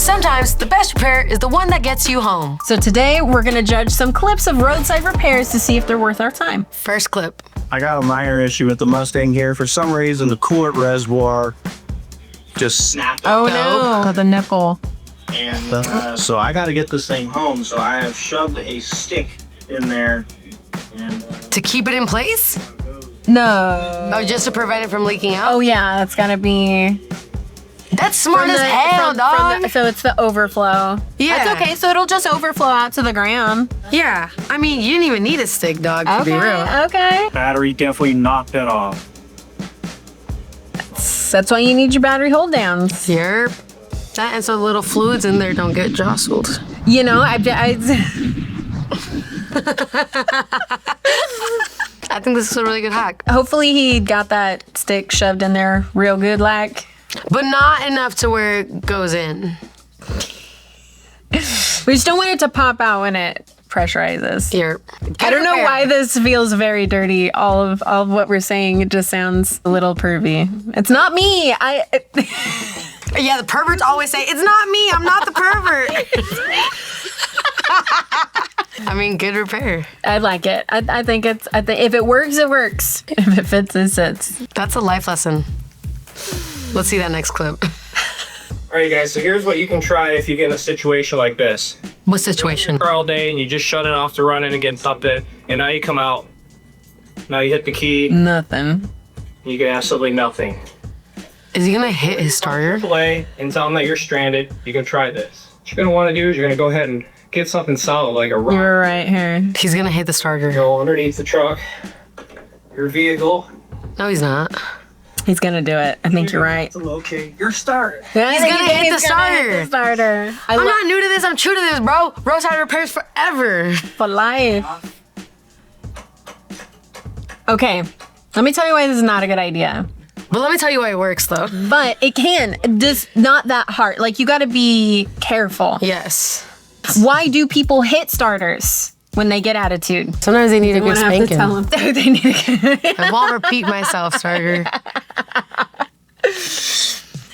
sometimes the best repair is the one that gets you home. So today we're gonna judge some clips of roadside repairs to see if they're worth our time. First clip. I got a minor issue with the Mustang here. For some reason, the coolant reservoir just snapped. Oh no, the nipple. And so I got to get this thing home. So I have shoved a stick in there. And, To keep it in place? No. Oh, just to prevent it from leaking out? Oh yeah, that's gotta be. That's smart as hell, dog. So it's the overflow. Yeah. That's okay, so it'll just overflow out to the ground. Yeah. I mean, you didn't even need a stick, dog, to be real. Okay. battery definitely knocked it off. That's why you need your battery hold downs. Yep. That and so the little fluids in there don't get jostled. You know, I think this is a really good hack. hopefully he got that stick shoved in there real good, like. But not enough to where it goes in. We just don't want it to pop out when it pressurizes. Here. I don't know why this feels very dirty. All of what we're saying, it just sounds a little pervy. It's not me. Yeah, the perverts always say, it's not me, I'm not the pervert. I mean, good repair. I like it. I think if it works, it works. If it fits, it fits. That's a life lesson. Let's see that next clip. All right, guys, so here's what you can try if you get in a situation like this. What situation? All day and you just shut it off to run it and get something, and now you come out, now you hit the key, Nothing. you get absolutely nothing. Is he gonna hit his starter? Play and tell them that you're stranded. You can try this. What you're gonna want to do is you're gonna go ahead and get something solid like a rock. You're right here. He's gonna hit the starter. Go underneath the truck, your vehicle. No, he's not. He's gonna do it. I think you're right. To locate your starter. He's gonna hit the starter. I'm not new to this, I'm true to this, bro. Roadside repairs forever. For life. Okay, let me tell you why this is not a good idea. But let me tell you why it works, though. But it can, just not that hard. Like, you gotta be careful. Yes. Why do people hit starters when they get attitude? Sometimes they need a good Have to spanking. tell them they need a I won't repeat myself, starter.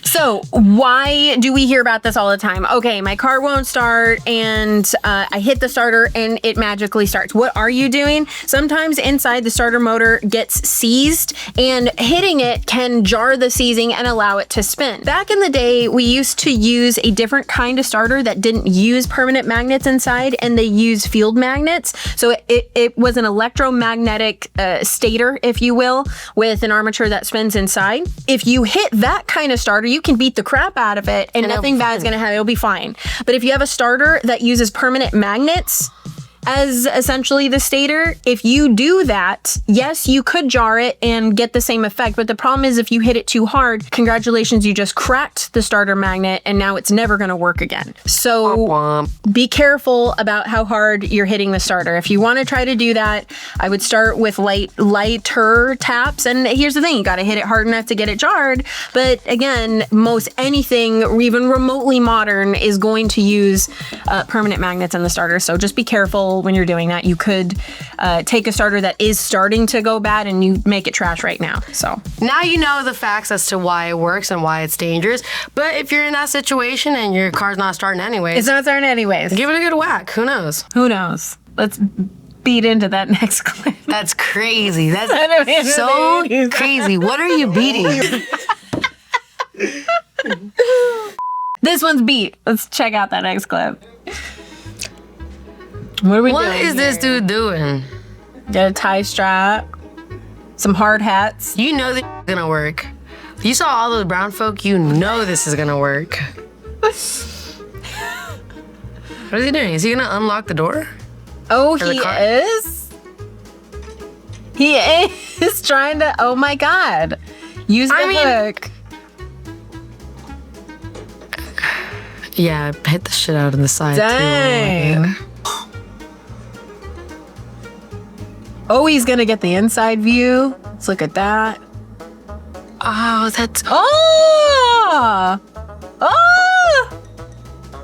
So why do we hear about this all the time? Okay, my car won't start and I hit the starter and it magically starts. What are you doing? Sometimes inside the starter motor gets seized and hitting it can jar the seizing and allow it to spin. Back in the day, we used to use a different kind of starter that didn't use permanent magnets inside and they used field magnets. So it was an electromagnetic stator, if you will, with an armature that spins inside. If you hit that kind of starter, you can beat the crap out of it and nothing bad is going to happen. It'll be fine. But if you have a starter that uses permanent magnets as essentially the stator, if you do that, yes, you could jar it and get the same effect. But the problem is if you hit it too hard, congratulations, you just cracked the starter magnet and now it's never going to work again. So be careful about how hard you're hitting the starter. If you want to try to do that, I would start with lighter taps. And here's the thing, you got to hit it hard enough to get it jarred. But again, most anything, even remotely modern, is going to use permanent magnets in the starter. So just be careful when you're doing that. You could take a starter that is starting to go bad and you make it trash right now. So now you know the facts as to why it works and why it's dangerous. But if you're in that situation and your car's not starting anyways, it's not starting anyways. Give it a good whack. Who knows? Who knows? Let's beat into that next clip. That's crazy. That's so crazy. What are you beating? This one's beat. Let's check out that next clip. What are we doing? What is this dude doing? Get a tie strap, some hard hats. You know this is gonna work. You saw all those brown folk, you know this is gonna work. What is he doing? Is he gonna unlock the door? Oh, he is? He is trying to, oh my God. Use the hook. Yeah, hit the shit out of the side Dang. too. Oh, he's gonna get the inside view. Let's look at that. Oh, that's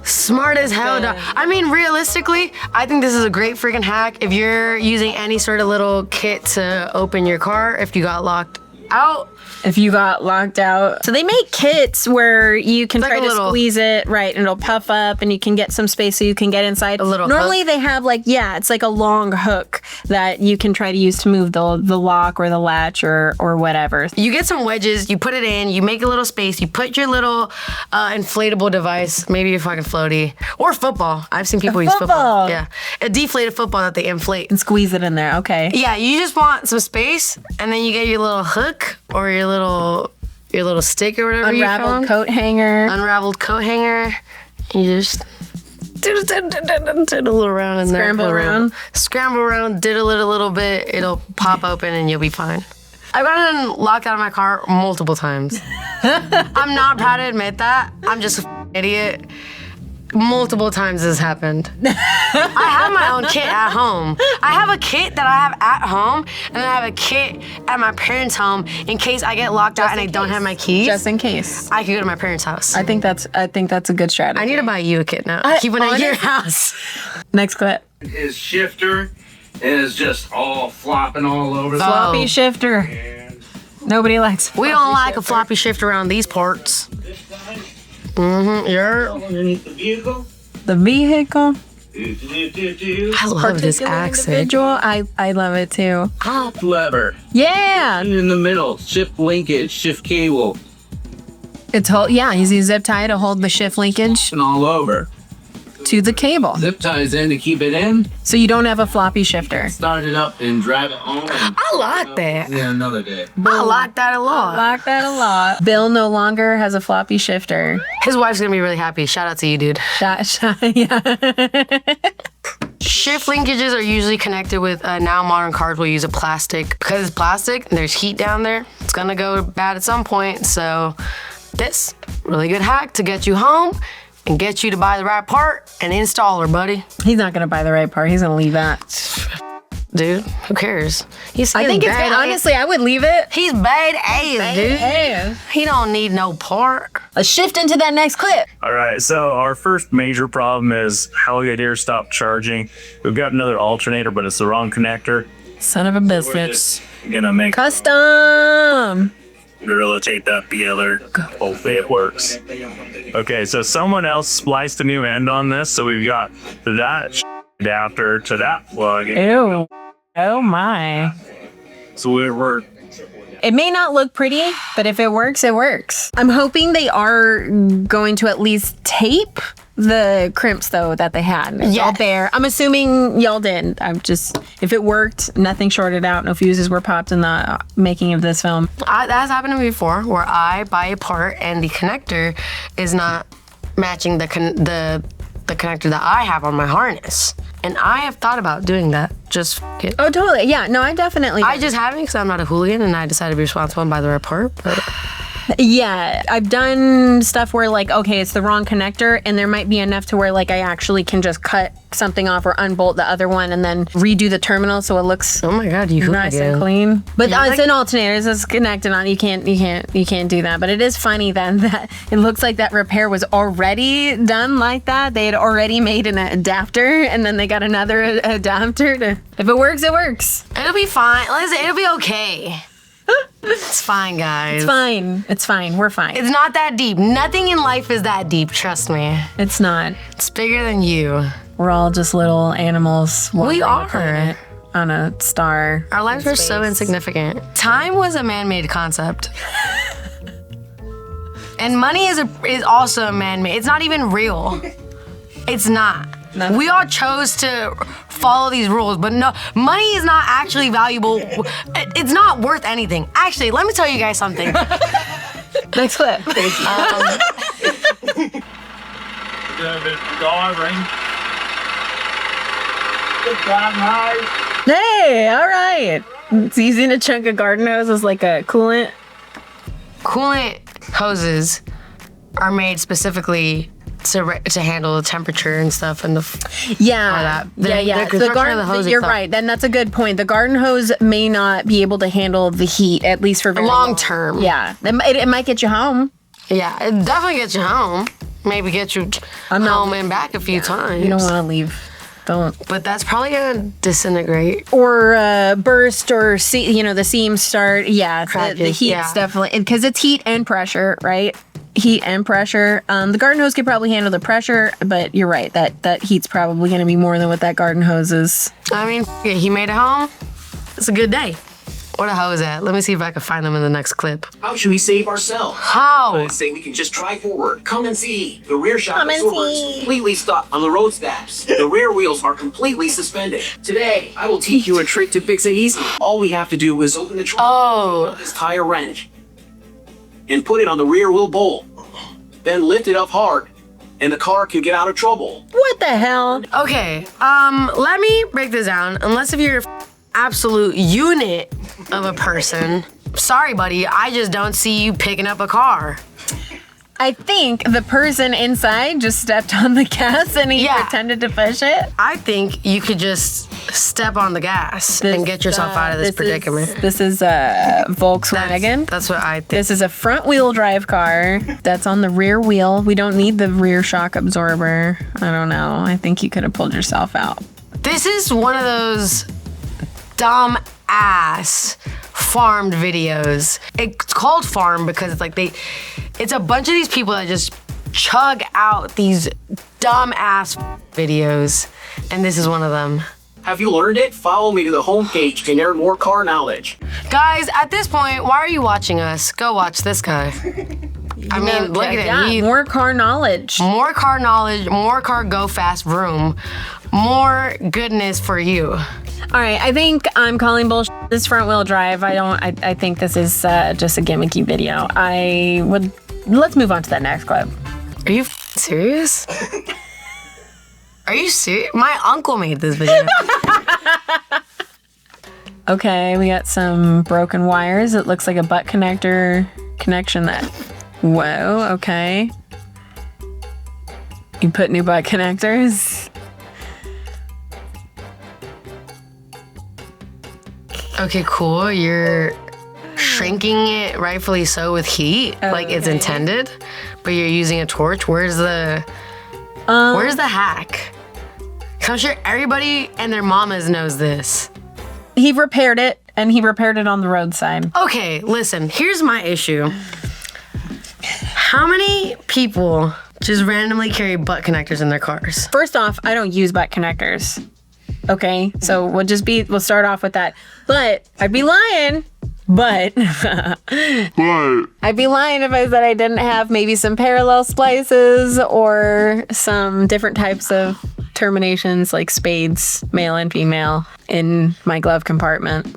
smart as hell, dog. I mean, realistically, I think this is a great freaking hack if you're using any sort of little kit to open your car if you got locked out. If you got locked out. So they make kits where you can like try a to little- squeeze it, right, and it'll puff up and you can get some space so you can get inside. A little Normally hook. they have like, yeah, it's like a long hook that you can try to use to move the lock or the latch or whatever. You get some wedges, you put it in, you make a little space, you put your little inflatable device, maybe a fucking floaty, or football. I've seen people use football. football. Yeah. A deflated football that they inflate. And squeeze it in there, okay. Yeah, you just want some space, and then you get your little hook or your little stick or whatever you Unraveled found. coat hanger. Unraveled coat hanger. You just diddle around in there. Scramble around. Scramble around, diddle it a little bit. It'll pop open and you'll be fine. I've gotten locked out of my car multiple times. I'm not proud to admit that. I'm just an idiot. Multiple times this happened. I have my own kit at home. I have a kit that I have at home, and then I have a kit at my parents' home in case I get locked out and I don't have my keys. Just in case. I can go to my parents' house. I think that's a good strategy. I need to buy you a kit now. Keep it at your house. Next clip. His shifter is just all flopping all over the Floppy shifter. and Nobody likes We don't like a floppy shift around these parts. this guy You're. underneath the vehicle. the vehicle. I love this Particular accent. individual. I love it too. Top lever Yeah. in the middle. Shift linkage, shift cable, It's he's a zip tie to hold the shift linkage and all over. to the cable. Zip ties in to keep it in. So you don't have a floppy shifter. Start it up and drive it home. And I like that. yeah, another day. I like that a lot. Like that a lot. Bill no longer has a floppy shifter. His wife's gonna be really happy. Shout out to you, dude. Yeah. Shift linkages are usually connected with now modern cars will use a plastic. Because it's plastic, there's heat down there. It's gonna go bad at some point. So this really good hack to get you home and get you to buy the right part and install her, buddy. He's not gonna buy the right part. He's gonna leave that. Dude, who cares? I think it's good. Honestly, I would leave it. He's bad ass, dude. He don't need no part. Let's shift into that next clip. All right, so our first major problem is radiator stopped charging. We've got another alternator, but it's the wrong connector. Son of a We're biscuit. just gonna make Custom. Gorilla tape that together. Hopefully it works. Okay, so someone else spliced a new end on this, so we've got that adapter to that plug. Ew. Oh my. So we're It may not look pretty, but if it works, it works. I'm hoping they are going to at least tape the crimps though that they had. It's all Yes. bare. I'm assuming y'all did. If it worked, nothing shorted out, no fuses were popped in the making of this film. That has happened to me before, where I buy a part and the connector is not matching the connector that I have on my harness. And I have thought about doing that. Just f- it. Oh, totally. Yeah, no, I definitely. I just haven't because I'm not a hooligan and I decided to be responsible and buy the right part. But Yeah, I've done stuff where like, okay, it's the wrong connector and there might be enough to where like I actually can just cut something off or unbolt the other one and then redo the terminal so it looks oh my god, you nice hooligan. and clean. But Yeah, it's like- an alternator, it's just connected on. You can't do that. But it is funny then that it looks like that repair was already done like that. They had already made an adapter and then they got another adapter to. If it works, it works. It'll be fine. Listen, it'll be okay. It's fine, guys. It's fine. It's fine. We're fine. It's not that deep. Nothing in life is that deep. Trust me. It's not. It's bigger than you. We're all just little animals. We wandering a are. planet on a star. Our lives are so insignificant. Time was a man-made concept. And money is also a man-made. It's not even real. It's not. We all chose to follow these rules, but no, money is not actually valuable. It's not worth anything. Actually, let me tell you guys something. Next clip. Hey, all right. It's using a chunk of garden hose as like a coolant. Coolant hoses are made specifically to handle the temperature and stuff and the Yeah. that. Yeah. The construction of the hose You're itself. right. Then that's a good point. The garden hose may not be able to handle the heat, at least for very long term. Yeah. It might get you home. Yeah, it definitely gets you home. Maybe get you home and back a few times. You don't want to leave Don't. But that's probably gonna disintegrate. Or burst or the seams start. Yeah, the heat's yeah. definitely, because it's heat and pressure, right? Heat and pressure. The garden hose could probably handle the pressure, but you're right. That heat's probably going to be more than what that garden hose is. I mean, yeah, he made it home. It's a good day. Where the hose at? Let me see if I can find them in the next clip. How should we save ourselves? How? I say we can just drive forward. Come and see. The rear shock absorber is completely stuck on the road steps. The rear wheels are completely suspended. Today, I will teach you a trick to fix it easy. All we have to do is open the trunk of this tire wrench and put it on the rear wheel bowl. Then lift it up hard, and the car can get out of trouble. What the hell? Okay, let me break this down. Unless if you're absolute unit of a person, sorry, buddy, I just don't see you picking up a car. I think the person inside just stepped on the gas and he pretended to push it. I think you could just step on the gas and get yourself out of this predicament. This is a Volkswagen. That's what I think. This is a front-wheel drive car that's on the rear wheel. We don't need the rear shock absorber. I don't know. I think you could have pulled yourself out. This is one of those dumb ass farmed videos. It's called farm because it's like it's a bunch of these people that just chug out these dumb ass videos, and this is one of them. Have you learned it? Follow me to the homepage and learn more car knowledge. Guys, at this point, why are you watching us? Go watch this guy. I mean, look at him. More car knowledge. More car knowledge, more car go fast vroom, more goodness for you. All right, I think I'm calling bullshit. This front wheel drive, I think this is just a gimmicky video. Let's move on to that next clip. Are you serious? Are you serious? My uncle made this video. Okay, we got some broken wires. It looks like a butt connector connection that, whoa, okay. You put new butt connectors. Okay, cool. You're shrinking it, rightfully so, with heat, like it's intended, but you're using a torch. Where's the hack? 'Cause I'm sure everybody and their mamas knows this. He repaired it, and he repaired it on the roadside. Okay, listen, here's my issue. How many people just randomly carry butt connectors in their cars? First off, I don't use butt connectors. Okay, so we'll start off with that. But I'd be lying. I'd be lying if I said I didn't have maybe some parallel splices or some different types of terminations like spades, male and female, in my glove compartment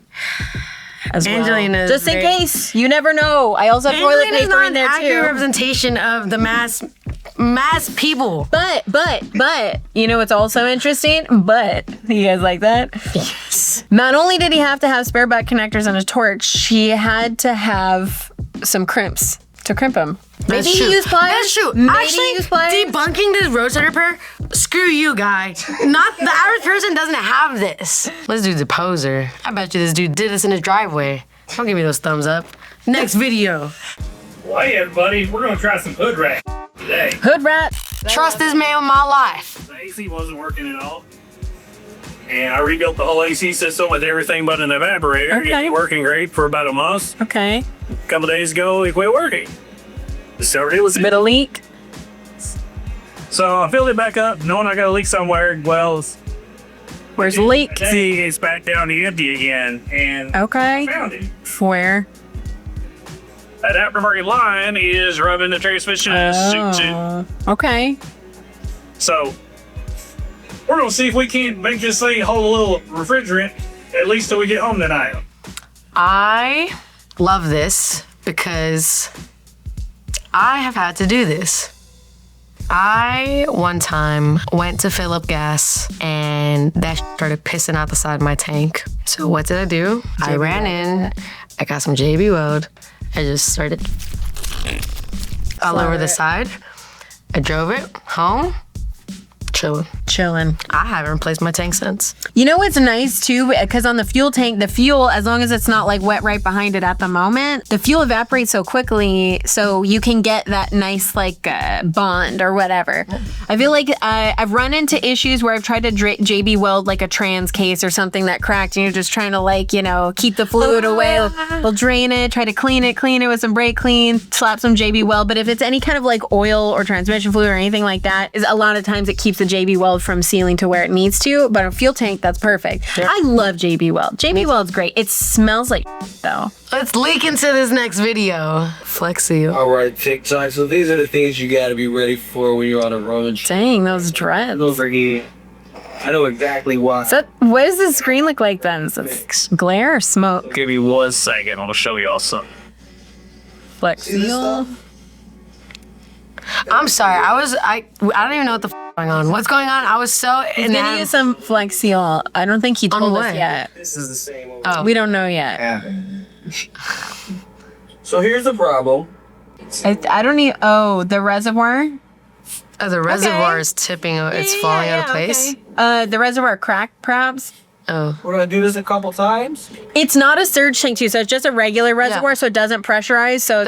as well. Angelina, just in case, you never know. I also have toilet Angelina's paper not in there an accurate too. representation of the mass people. But, you know what's also interesting? But, you guys like that? Yes. Not only did he have to have spare butt connectors and a torch, he had to have some crimps to crimp them. Maybe he used pliers. That's true. Maybe Actually, he used pliers. debunking this roadside repair, screw you, guy. Not the average person doesn't have this. This dude's a poser. I bet you this dude did this in his driveway. Don't give me those thumbs up. Next video. Well, hey everybody, we're gonna try some hood rat today. Hood rat. Trust this man with my life. The AC wasn't working at all. And I rebuilt the whole AC system with everything but an evaporator. Okay. It's working great for about a month. Okay. A couple days ago, it quit working. Discovered it was Bit of leak. So I filled it back up, knowing I got a leak somewhere. Well, Where's the leak? see, it's back down to empty again, and Okay. found it. Where? That aftermarket line is rubbing the transmission. Oh. Okay. So we're gonna see if we can't make this thing hold a little refrigerant, at least till we get home tonight. I love this because I have had to do this. I, one time, went to fill up gas and that started pissing out the side of my tank. So what did I do? I ran in, I got some JB Weld, I just started all over the side. I drove it home, chilling. chilling. I haven't replaced my tank since. You know what's nice too? Because on the fuel tank, the fuel, as long as it's not like wet right behind it at the moment, the fuel evaporates so quickly, so you can get that nice like bond or whatever. I feel like I've run into issues where I've tried to JB Weld like a trans case or something that cracked, and you're just trying to like, you know, keep the fluid away. We'll drain it, try to clean it with some brake clean, slap some JB Weld. But if it's any kind of like oil or transmission fluid or anything like that, is a lot of times it keeps the JB Weld from sealing to where it needs to. But a fuel tank, that's perfect. Sure. I love JB Weld. JB Weld's great. It smells like though. Let's leak into this next video. Flex seal. All right, TikTok. So these are the things you gotta be ready for when you're on a road. Dang, those dreads. Over here. I know exactly why. So what does the screen look like then? Is it glare or smoke? Give me 1 second. I'll show y'all something. Flex seal. I'm sorry. I don't even know what the f going on. What's going on? I was so He's gonna use some Flex seal. I don't think he told us yet. This is the same one. Oh. We don't know yet. Yeah. So here's the problem. I don't need. Oh, the reservoir. Oh, the reservoir is tipping. It's falling out of place. Okay. The reservoir cracked, perhaps. Oh. We're gonna do this a couple times. It's not a surge tank too, so it's just a regular reservoir, so it doesn't pressurize. So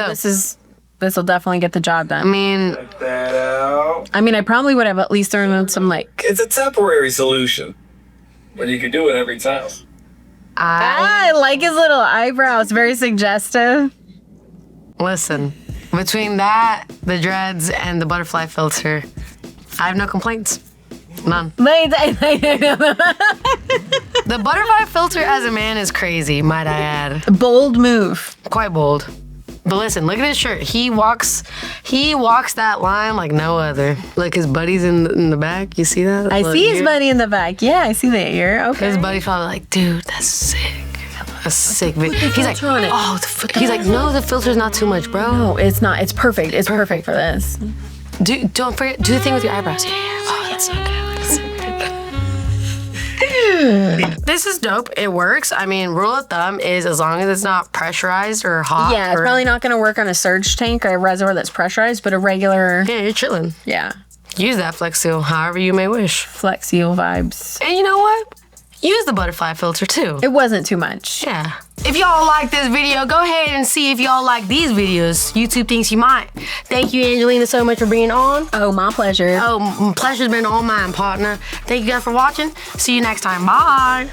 this will definitely get the job done. I mean, Check that out. I probably would have at least thrown in some like. It's a temporary solution, but you can do it every time. I like his little eyebrows. Very suggestive. listen. Between that, the dreads, and the butterfly filter, I have no complaints. None. The butterfly filter as a man is crazy, might I add. Bold move. Quite bold. But listen, look at his shirt. He walks that line like no other. Like his buddy's in the back. You see that? I Look, see his here. buddy in the back. Yeah, I see the ear. Okay. His buddy's probably like, dude, that's sick. That's sick. He's like, on it. oh, he's like, no, the filter's not too much, bro. No, it's not. It's perfect. It's perfect for this. Don't forget, do the thing with your eyebrows. Yeah. Oh, that's so good. This is dope. It works. I mean, rule of thumb is as long as it's not pressurized or hot. Yeah, it's probably not going to work on a surge tank or a reservoir that's pressurized, but a regular. Yeah, you're chilling. Yeah. Use that Flex Seal however you may wish. Flex Seal vibes. And you know what? Use the butterfly filter too. It wasn't too much. Yeah. If y'all like this video, go ahead and see if y'all like these videos. YouTube thinks you might. Thank you, Angelina, so much for being on. Oh, my pleasure. Oh, pleasure's been all mine, partner. Thank you guys for watching. See you next time. Bye.